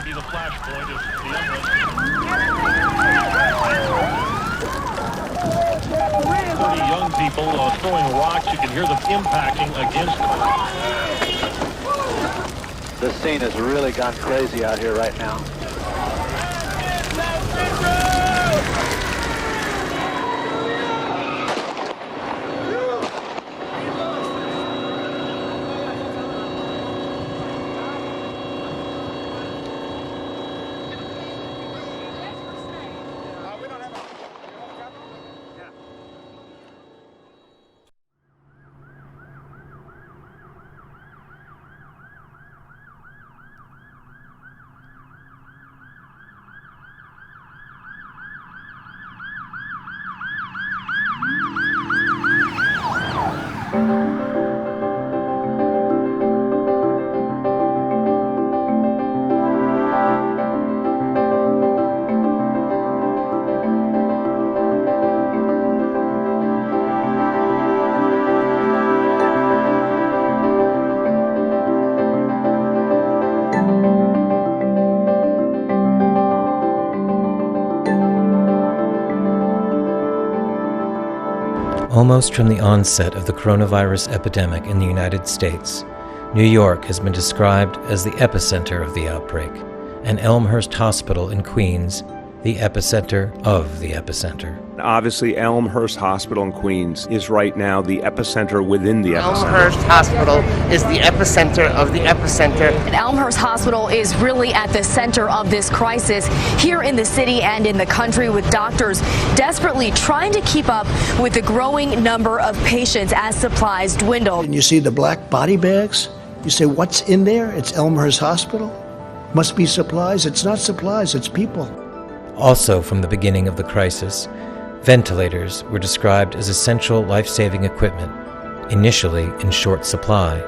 be the flashpoint of the unrest. 30 young people throwing rocks. You can hear them impacting against them. This scene has really gone crazy out here right now. Almost from the onset of the coronavirus epidemic in the United States, New York has been described as the epicenter of the outbreak, and Elmhurst Hospital in Queens, the epicenter of the epicenter. Obviously, Elmhurst Hospital in Queens is right now the epicenter within the epicenter. Elmhurst Hospital is the epicenter of the epicenter. And Elmhurst Hospital is really at the center of this crisis here in the city and in the country, with doctors desperately trying to keep up with the growing number of patients as supplies dwindle. And you see the black body bags? You say, what's in there? It's Elmhurst Hospital? Must be supplies. It's not supplies, it's people. Also from the beginning of the crisis, ventilators were described as essential life-saving equipment, initially in short supply.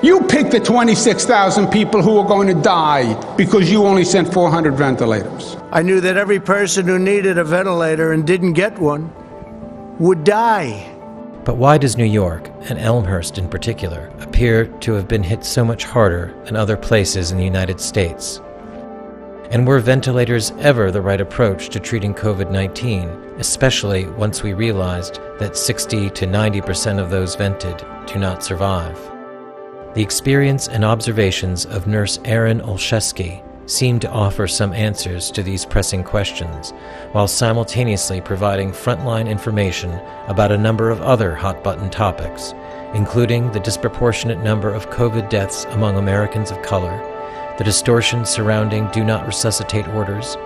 You picked the 26,000 people who were going to die because you only sent 400 ventilators. I knew that every person who needed a ventilator and didn't get one would die. But why does New York, and Elmhurst in particular, appear to have been hit so much harder than other places in the United States? And were ventilators ever the right approach to treating COVID-19, especially once we realized that 60 to 90% of those vented do not survive? The experience and observations of nurse ERIN seem to offer some answers to these pressing questions, while simultaneously providing frontline information about a number of other hot-button topics, including the disproportionate number of COVID deaths among Americans of color, the distortion surrounding do not resuscitate orders,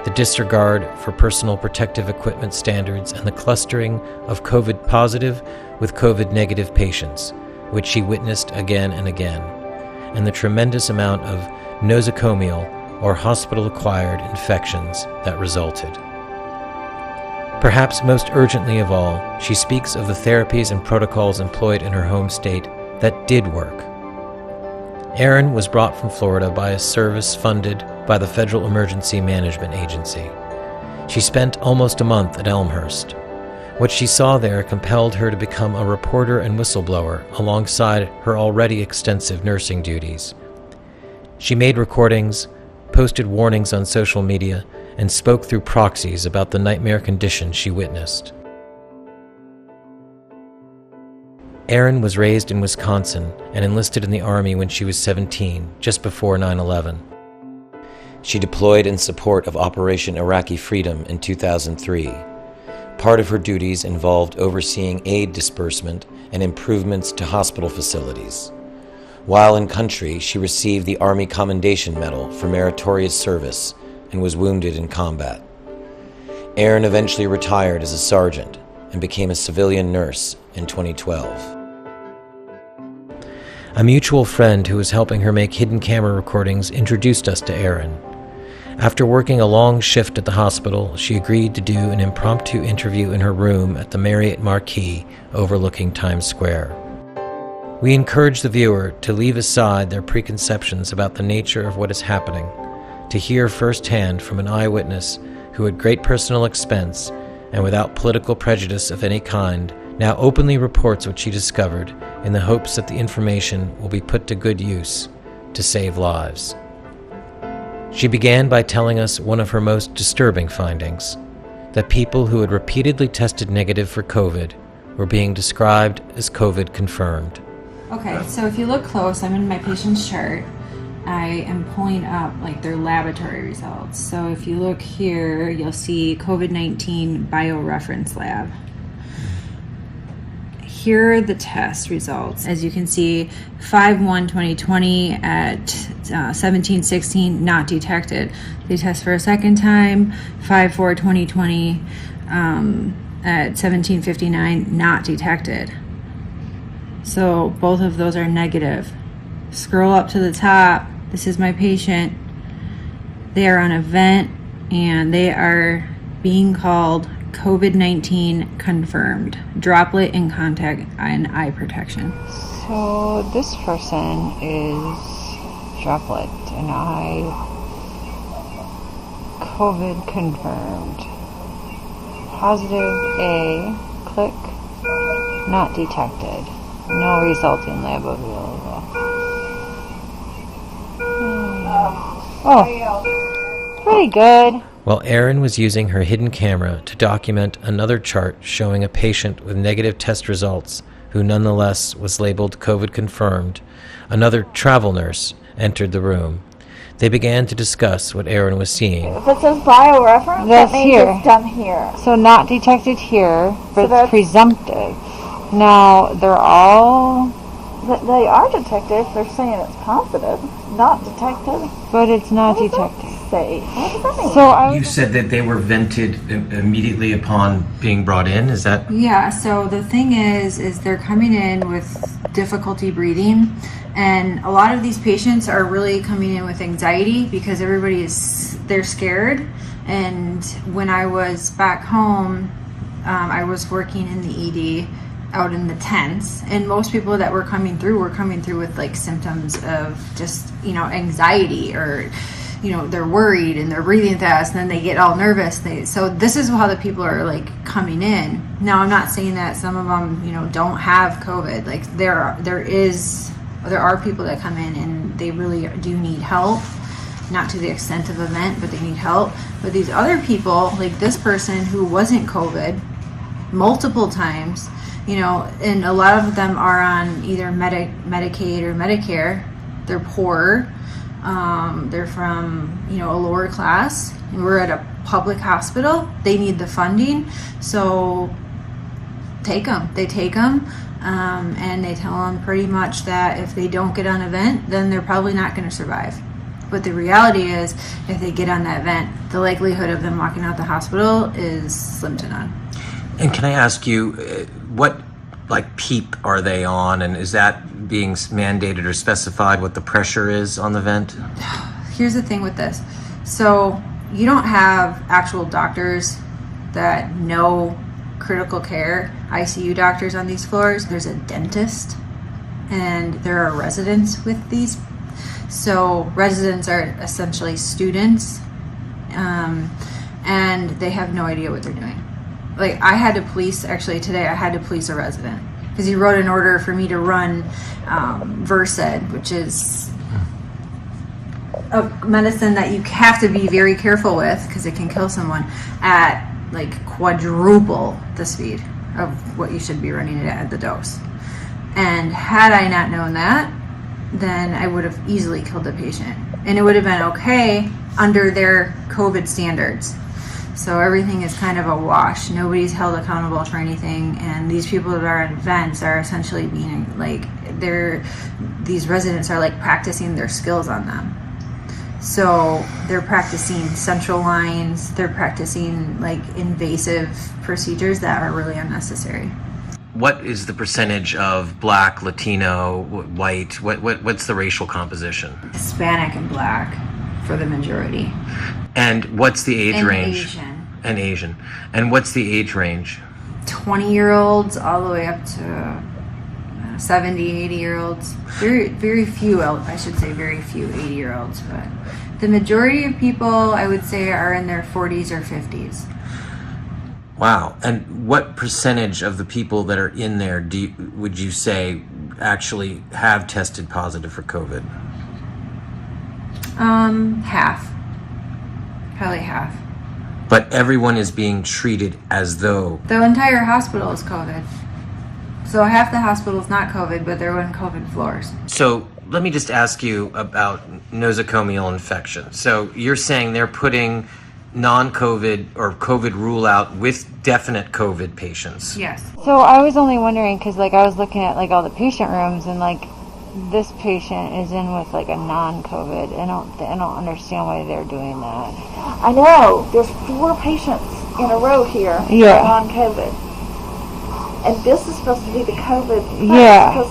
the disregard for personal protective equipment standards, and the clustering of COVID positive with COVID negative patients, which she witnessed again and again, and the tremendous amount of nosocomial or hospital-acquired infections that resulted. Perhaps most urgently of all, she speaks of the therapies and protocols employed in her home state that did work. ERIN was brought from Florida by a service funded by the Federal Emergency Management Agency. She spent almost a month at Elmhurst. What she saw there compelled her to become a reporter and whistleblower alongside her already extensive nursing duties. She made recordings, posted warnings on social media, and spoke through proxies about the nightmare conditions she witnessed. ERIN was raised in Wisconsin and enlisted in the Army when she was 17, just before 9/11. She deployed in support of Operation Iraqi Freedom in 2003. Part of her duties involved overseeing aid disbursement and improvements to hospital facilities. While in country, she received the Army Commendation Medal for meritorious service and was wounded in combat. ERIN eventually retired as a sergeant and became a civilian nurse in 2012. A mutual friend who was helping her make hidden camera recordings introduced us to ERIN. After working a long shift at the hospital, she agreed to do an impromptu interview in her room at the Marriott Marquis overlooking Times Square. We encourage the viewer to leave aside their preconceptions about the nature of what is happening, to hear firsthand from an eyewitness who at great personal expense and without political prejudice of any kind now openly reports what she discovered in the hopes that the information will be put to good use to save lives. She began by telling us one of her most disturbing findings, that people who had repeatedly tested negative for COVID were being described as COVID confirmed. Okay, so if you look close, I'm in my patient's chart. I am pulling up like their laboratory results. So if you look here, you'll see COVID-19 bioreference lab. Here are the test results. As you can see, 5/1/2020 at 17:16, not detected. They test for a second time, 5/4/2020 at 17:59, not detected. So both of those are negative. Scroll up to the top. This is my patient. They are on a vent and they are being called COVID-19 confirmed. Droplet in contact and eye protection. So this person is droplet and eye COVID confirmed. Positive A, click, not detected. No resulting lab available. Oh, pretty good. While ERIN was using her hidden camera to document another chart showing a patient with negative test results who nonetheless was labeled COVID confirmed, another travel nurse entered the room. They began to discuss what ERIN was seeing. If it says bioreference, that means here. It's done here. So not detected here, but so it's presumptive. Now, they're all... They are detected. They're saying it's positive. Not detected. But it's not detected. Say, what does that mean? So You said that they were vented immediately upon being brought in, is that? Yeah, so the thing is they're coming in with difficulty breathing, and a lot of these patients are really coming in with anxiety because they're scared. And when I was back home, I was working in the ED out in the tents, and most people that were coming through with like symptoms of just, anxiety, or they're worried and they're breathing fast, and then they get all nervous. So this is how the people are like coming in. Now, I'm not saying that some of them don't have COVID. Like there are people that come in and they really do need help, not to the extent of a vent, but they need help. But these other people, like this person who wasn't COVID multiple times, and a lot of them are on either Medicaid or Medicare. They're poor. They're from, a lower class. We're at a public hospital. They need the funding. So take them. They take them, and they tell them pretty much that if they don't get on a vent, then they're probably not going to survive. But the reality is, if they get on that vent, the likelihood of them walking out the hospital is slim to none. And can I ask you, what PEEP are they on, and is that being mandated or specified what the pressure is on the vent? Here's the thing with this. So you don't have actual doctors that know critical care, ICU doctors on these floors. There's a dentist, and there are residents with these. So residents are essentially students, and they have no idea what they're doing. Like I had to police a resident because he wrote an order for me to run Versed, which is a medicine that you have to be very careful with because it can kill someone, at like quadruple the speed of what you should be running it at the dose. And had I not known that, then I would have easily killed the patient, and it would have been okay under their COVID standards. So everything is kind of a wash. Nobody's held accountable for anything, and these people that are in vents are essentially being like, these residents are like practicing their skills on them. So they're practicing central lines, they're practicing like invasive procedures that are really unnecessary. What is the percentage of Black, Latino, white? What's the racial composition? Hispanic and Black for the majority. And what's the age range? Asian. And Asian. And what's the age range? 20-year-olds all the way up to 70, 80-year-olds. Very few, I should say very few 80-year-olds, but the majority of people, I would say, are in their 40s or 50s. Wow. And what percentage of the people that are in there would you say actually have tested positive for COVID? Half. Probably half. But everyone is being treated as though... The entire hospital is COVID. So half the hospital is not COVID, but they're on COVID floors. So let me just ask you about nosocomial infection. So you're saying they're putting non-COVID or COVID rule out with definite COVID patients? Yes. So I was only wondering, because like I was looking at like all the patient rooms, and like this patient is in with like a non-COVID. I don't understand why they're doing that. I know. There's 4 patients in a row here Yeah. on COVID. And this is supposed to be the COVID. Yeah. Because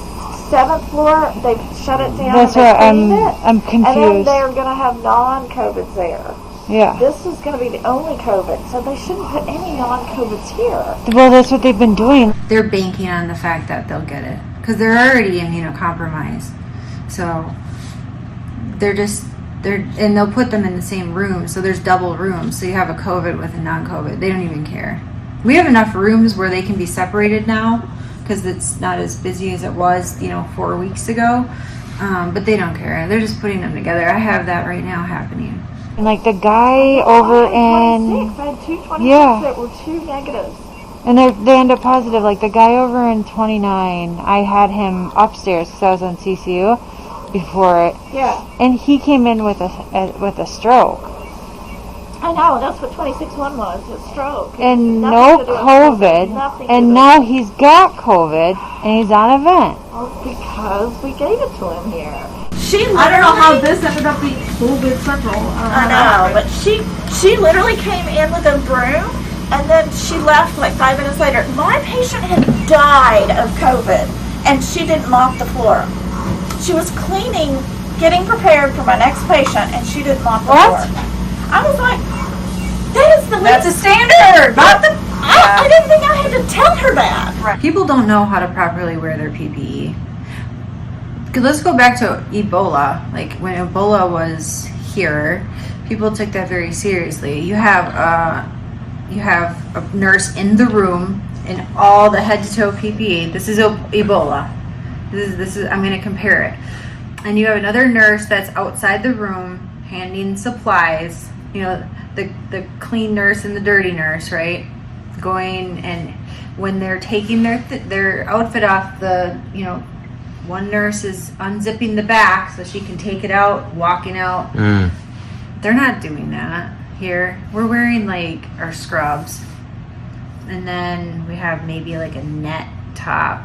7th floor, they've shut it down. That's and what cleaned it, I'm confused. And then they're going to have non-COVIDs there. Yeah. This is going to be the only COVID, so they shouldn't put any non-COVIDs here. Well, that's what they've been doing. They're banking on the fact that they'll get it because they're already immunocompromised. So and they'll put them in the same room. So there's double rooms. So you have a COVID with a non-COVID. They don't even care. We have enough rooms where they can be separated now because it's not as busy as it was, 4 weeks ago. But they don't care. They're just putting them together. I have that right now happening. And like the guy over in... I had 2 26 that were 2 negatives. And they end up positive. Like the guy over in 29, I had him upstairs because I was on CCU before it. Yeah. And he came in with a stroke. I know, that's what 26-1 was, a stroke. And Nothing no to do with COVID. Nothing to And do now he's got COVID and he's on a vent. Well, because we gave it to him here. I don't know how this ended up being COVID Central. I know, but she literally came in with a broom, and then she left like 5 minutes later. My patient had died of COVID, and she didn't mop the floor. She was cleaning, getting prepared for my next patient, and she didn't mop the floor. I was like, that is the least. That's a standard. Mop the. I didn't think I had to tell her that. Right. People don't know how to properly wear their PPE. Let's go back to Ebola. Like when Ebola was here, people took that very seriously. You have a nurse in the room in all the head to toe PPE. This is Ebola. This is I'm going to compare it. And you have another nurse that's outside the room handing supplies. The clean nurse and the dirty nurse, right? Going and when they're taking their outfit off, one nurse is unzipping the back so she can take it out, walking out. They're not doing that here. We're wearing like our scrubs. And then we have maybe like a net top.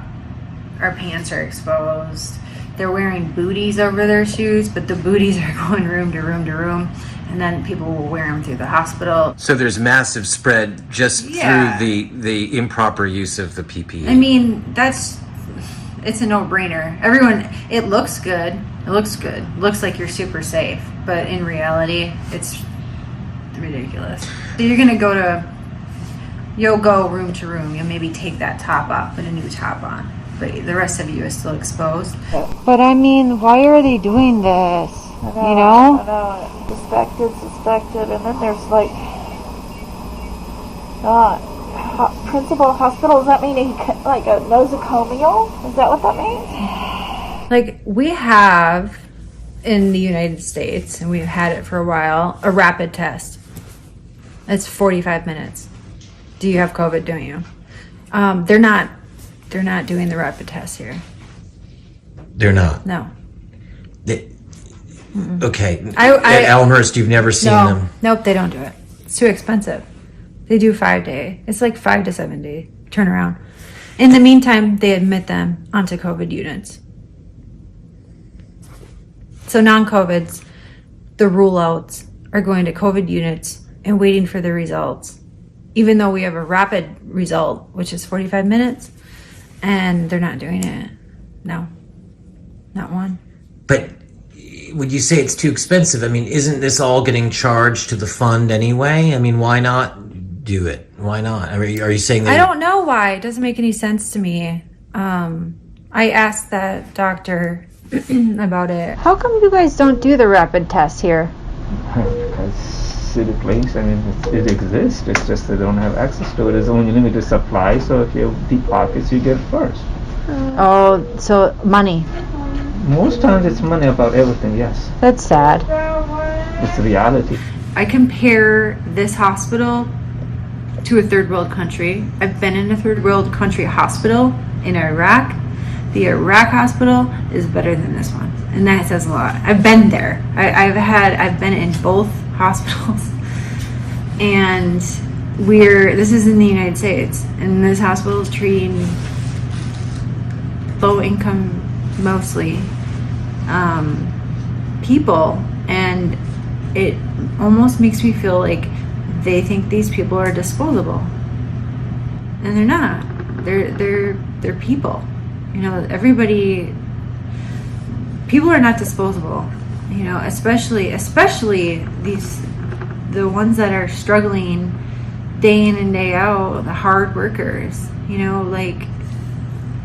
Our pants are exposed. They're wearing booties over their shoes, but the booties are going room to room to room. And then people will wear them through the hospital. So there's massive spread just through the improper use of the PPE. I mean, it's a no-brainer. It looks good. It looks good. It looks like you're super safe. But in reality, it's ridiculous. So you'll go room to room. You'll maybe take that top off, put a new top on. But the rest of you is still exposed. But I mean, why are they doing this? I know. Suspected. And then there's like... principal hospital, does that mean like a nosocomial? Is that what that means? Like we have in the United States, and we've had it for a while, a rapid test. It's 45 minutes. Do you have COVID? Don't you? They're not doing the rapid test here. They're not? No. Okay. At Elmhurst, you've never seen them? Nope, they don't do it. It's too expensive. They do 5 day. It's like 5 to 7 day turnaround. In the meantime, they admit them onto COVID units. So non-COVIDs, the rule outs are going to COVID units and waiting for the results. Even though we have a rapid result, which is 45 minutes, and they're not doing it. No, not one. But would you say it's too expensive? I mean, isn't this all getting charged to the fund anyway? I mean, why not do it? Why not? Are you saying that? I don't know why. It doesn't make any sense to me. I asked that doctor about it. How come you guys don't do the rapid test here? Because city place, I mean, it exists. It's just they don't have access to it. There's only limited supply, so if you have deep pockets, you get it first. Oh, so money. Most times it's money about everything, yes. That's sad. It's reality. I compare this hospital to a third world country. I've been in a third world country hospital in Iraq. The Iraq hospital is better than this one, and that says a lot. I've been there. I've been in both hospitals, and this is in the United States, and this hospital is treating low income, mostly people, and it almost makes me feel like they think these people are disposable, and they're not. They're people. You know, people are not disposable, you know, especially the ones that are struggling day in and day out, the hard workers, you know, like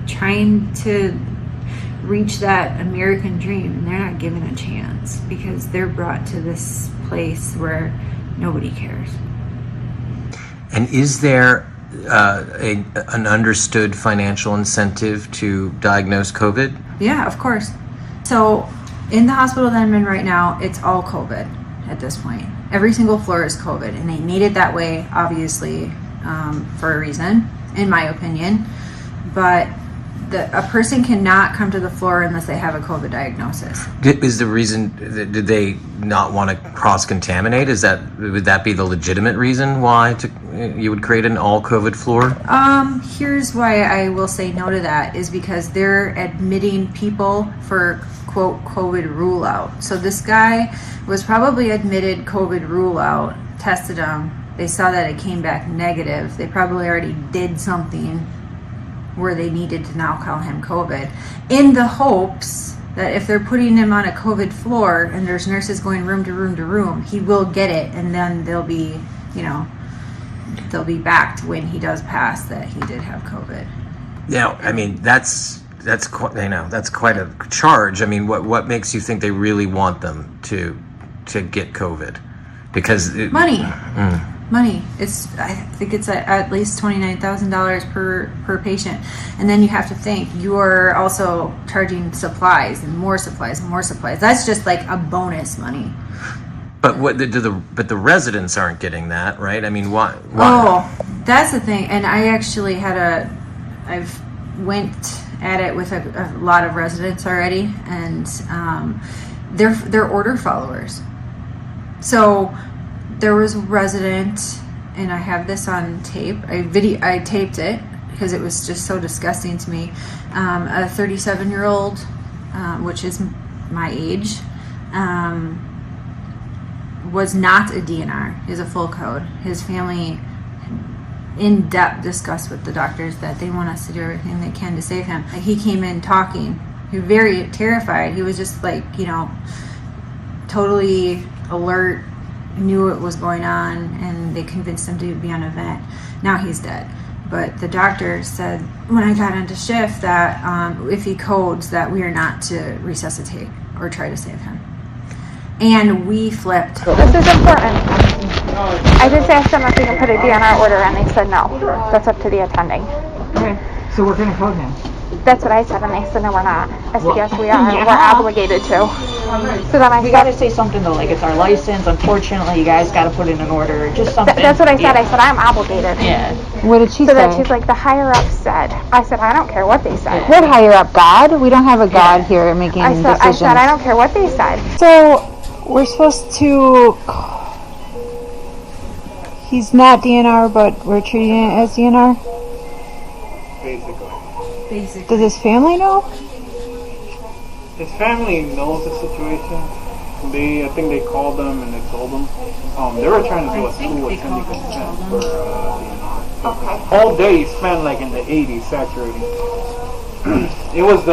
trying to reach that American dream, and they're not given a chance because they're brought to this place where nobody cares. And is there an understood financial incentive to diagnose COVID? Yeah, of course. So in the hospital that I'm in right now, it's all COVID at this point. Every single floor is COVID, and they made it that way, obviously, for a reason, in my opinion. But a person cannot come to the floor unless they have a COVID diagnosis. Is the reason, did they not want to cross-contaminate? Would that be the legitimate reason why you would create an all-COVID floor? Here's why I will say no to that, is because they're admitting people for, quote, COVID rule out. So this guy was probably admitted COVID rule out, tested him, they saw that it came back negative. They probably already did something where they needed to now call him COVID, in the hopes that if they're putting him on a COVID floor and there's nurses going room to room to room, he will get it, and then they'll be back to when he does pass that he did have COVID. Yeah, I mean, that's quite, that's quite a charge. I mean, what makes you think they really want them to get COVID? Because money. Money. I think it's at least $29,000 per patient, and then you have to think you are also charging supplies and more supplies and more supplies. That's just like a bonus money. But but the residents aren't getting that, right? I mean, why? Oh, that's the thing. And I actually I've went at it with a lot of residents already, and they're order followers. So there was a resident, and I have this on tape. I taped it because it was just so disgusting to me. A 37-year-old, which is my age, was not a DNR. He's a full code. His family in-depth discussed with the doctors that they want us to do everything they can to save him. He came in talking. He was very terrified. He was just like, totally alert, knew what was going on, and they convinced him to be on a vent. Now he's dead. But the doctor said when I got into shift that if he codes, that we are not to resuscitate or try to save him. And we flipped. This is important. I just asked them if we can put a DNR order, and they said no. That's up to the attending. Okay, so we're going to code him. That's what I said, and they said no, we're not. I said yes, we are. Yeah. We're obligated to. So then you got to say something though, like it's our license. Unfortunately, you guys got to put in an order. Just something. That's what I said. I said I'm obligated. Yeah. What did she say? So then she's like, the higher up said. I said I don't care what they said. What higher up? God? We don't have a God here making decisions. I said I don't care what they said. So we're supposed to. He's not DNR, but we're treating it as DNR. Basically. Does his family know? His family knows the situation. I think they called them and they told them. They were trying to do a school attending consent for DNR. Okay. All day he spent like in the 80s saturating. It was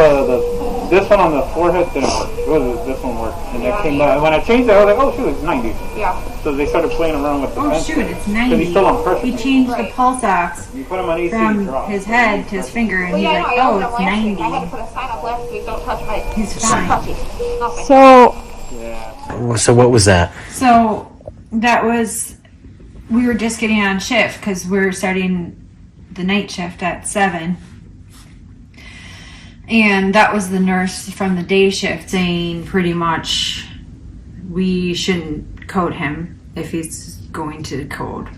this one on the forehead didn't work. It was this one worked, and it came back. When I changed it, I was like, oh shoot, it's 90. Yeah. So they started playing around with the Oh shoot, it's 90. Because he's still on pressure. He changed the pulse ox You put him on AC, from his head to his finger, and he's like, oh, it's 90. I had to put a sign up last week. Don't touch my. He's fine. Nothing. So what was that? So that was, we were just getting on shift because we were starting the night shift at 7. And that was the nurse from the day shift saying pretty much we shouldn't code him if he's going to code.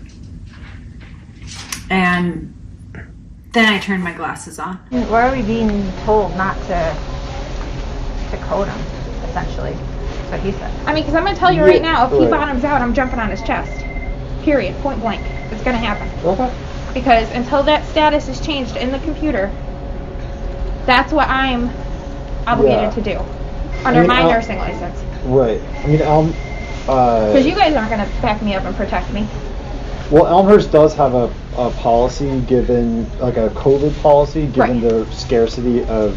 And then I turned my glasses on. Why are we being told not to code him, essentially? That's what he said. I mean, because I'm going to tell you right now, if he bottoms out, I'm jumping on his chest. Period. Point blank. It's going to happen. Okay. Because until that status is changed in the computer, that's what I'm obligated to do under my nursing license. Right. I mean, because you guys aren't going to back me up and protect me. Well, Elmhurst does have a policy given, like a COVID policy, given the scarcity of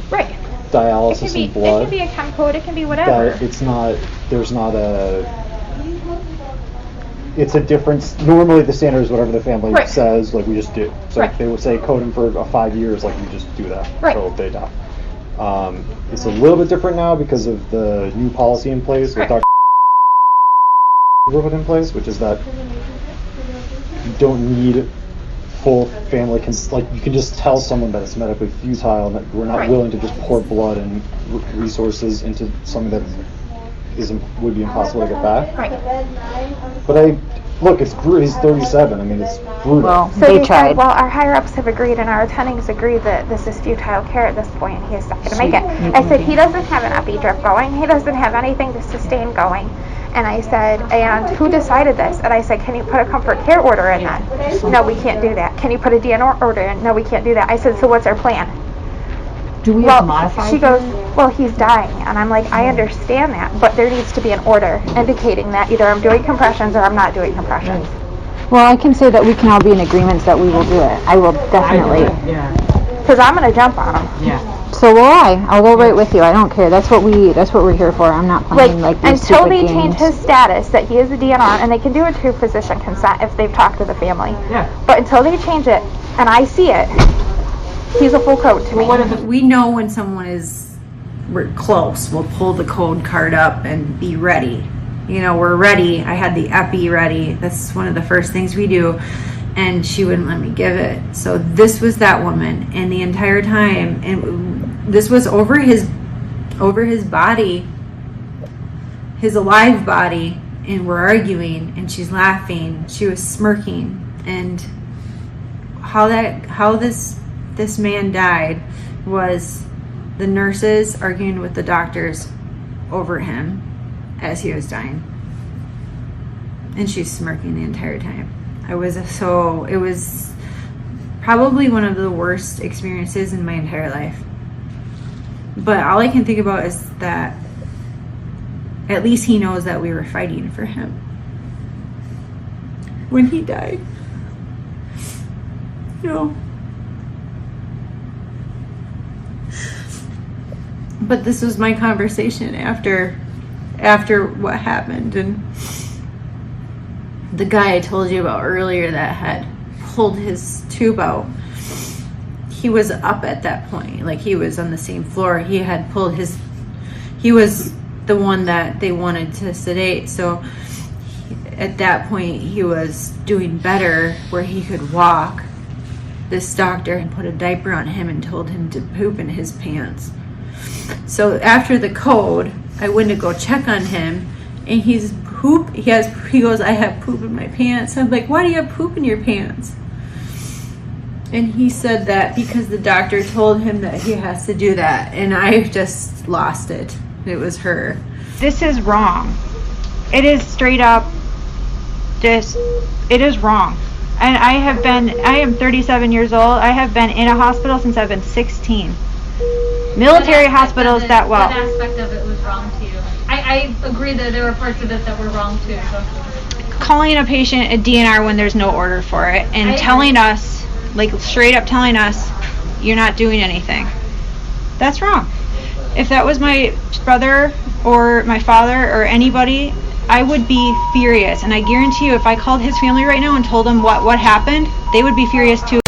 dialysis and blood. It can be a chem code, it can be whatever. That it's not, there's not a, it's a difference. Normally the standard is whatever the family says, like we just do. So if they would say code them for 5 years, like we just do that until they die. It's a little bit different now because of the new policy in place with Dr. put in place, which is that you don't need full family like you can just tell someone that it's medically futile and that we're not willing to just pour blood and resources into something that would be impossible to get back. But look, it's brutal. He's 37. I mean, it's brutal. Well, So they tried. Well, our higher ups have agreed and our attendings agree that this is futile care at this point. He is not going to make it. I said he doesn't have an epi drip going. He doesn't have anything to sustain going. And I said, and who decided this? And I said, can you put a comfort care order in then? No, we can't do that. Can you put a DNR order in? No, we can't do that. I said, so what's our plan? Do we have to modify? She goes, well, he's dying. And I'm like, I understand that, but there needs to be an order indicating that either I'm doing compressions or I'm not doing compressions. Well, I can say that we can all be in agreement that we will do it. I will definitely. Because I'm going to jump on him. Yeah. So will I. I'll go right with you. I don't care. That's what we're here for. I'm not playing like these until stupid they games. change his status that he is a DNR, and they can do it through physician consent if they've talked to the family. Yeah. But until they change it, and I see it, he's a full code to me. We know when we're close. We'll pull the code card up and be ready. You know, we're ready. I had the epi ready. That's one of the first things we do. And she wouldn't let me give it. So this was that woman, and the entire time, and this was over his body, his alive body, and we're arguing, and she's laughing. She was smirking, and how this man died was the nurses arguing with the doctors over him as he was dying, and she's smirking the entire time. It was probably one of the worst experiences in my entire life. But all I can think about is that at least he knows that we were fighting for him when he died. You know. But this was my conversation after what happened, and the guy I told you about earlier that had pulled his tube out, he was up at that point. Like, he was on the same floor. He had pulled he was the one that they wanted to sedate. So at that point, he was doing better where he could walk. This doctor had put a diaper on him and told him to poop in his pants. So after the code, I went to go check on him, and he goes, I have poop in my pants. I'm like, why do you have poop in your pants? And he said that because the doctor told him that he has to do that, and I just lost it. It was her. This is wrong. It is straight up it is wrong. And I am 37 years old. I have been in a hospital since I've been 16. Military hospitals that well. What aspect of it was wrong to you? I agree that there were parts of it that were wrong too. So. Calling a patient a DNR when there's no order for it, and telling us, like straight up telling us, you're not doing anything. That's wrong. If that was my brother or my father or anybody, I would be furious. And I guarantee you, if I called his family right now and told them what happened, they would be furious too.